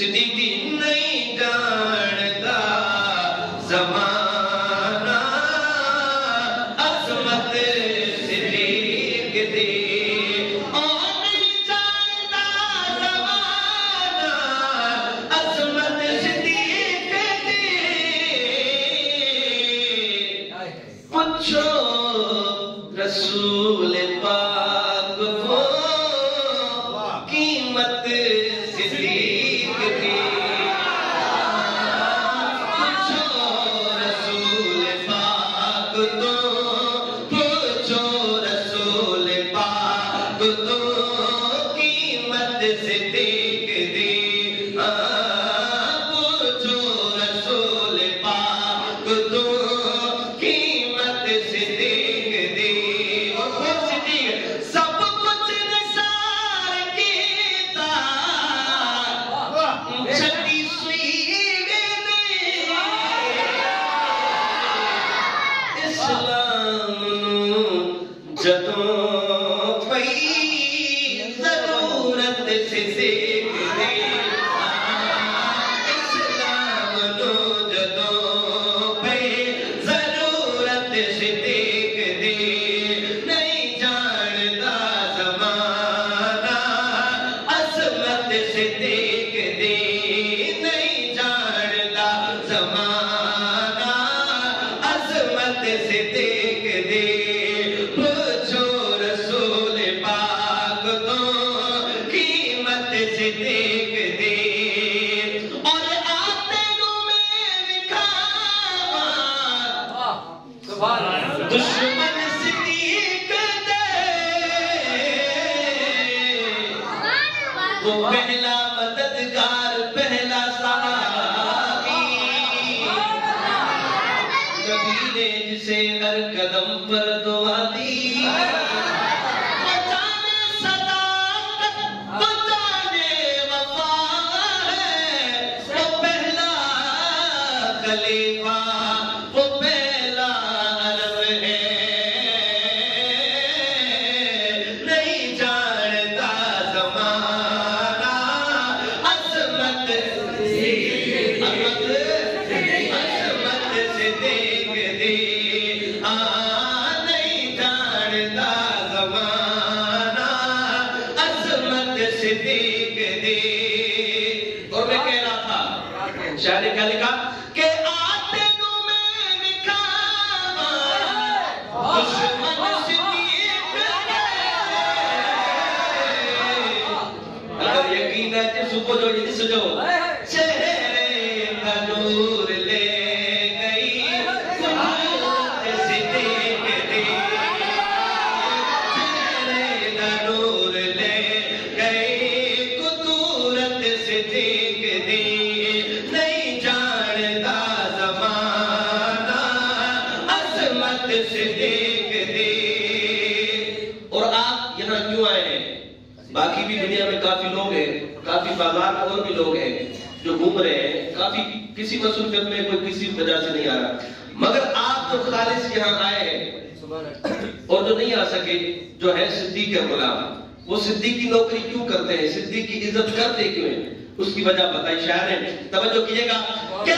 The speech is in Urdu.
صدیقی نہیں جانتا زمانہ عظمت صدیق دی اور نہیں جانتا زمانہ عظمت صدیق دی پوچھو رسول پاک کو قیمت جدوں پئی ضرورت سے دیکھ دے اسلام نو جدوں پئی ضرورت سے دیکھ دے نہیں جانتا زمانہ عظمت سے دیکھ دے نہیں جانتا زمانہ عظمت سے دیکھ دے دیکھ دے اور آتے نو میں دکھاوا دشمن صدیق دے وہ پہلا مددگار پہلا صحابی نبی نے جسے ہر قدم پر دعا دی وہ پہلا عرب ہے نہیں جانتا زمانہ عظمت سے دیکھ دے نہیں جانتا زمانہ عظمت سے دیکھ دے اور میں کہہ رہا تھا شاعر نے کیا لکھا کہ آتے نو میں نکھاوا دشمن صدیق دے اگر یقین ہے کہ سکو جو یہ دس جو چہرے کا نور لے گئی قدرت صدیق دے چہرے کا نور لے گئی قدرت صدیق دے سے دیکھ دے اور آپ یہاں کیوں آئے ہیں باقی بھی دنیا میں کافی لوگ ہیں کافی بازار میں اور بھی لوگ ہیں جو گھوم رہے ہیں کافی کسی مصروفیت میں کوئی کسی وجہ سے نہیں آ رہا مگر آپ جو خالص یہاں آئے ہیں اور جو نہیں آ سکے جو ہے صدیق غلام وہ صدیق کی نوکری کیوں کرتے ہیں صدیق کی عزت کرتے کیوں ہیں اس کی وجہ بتائی شاعر نے توجہ کیجئے گا کہ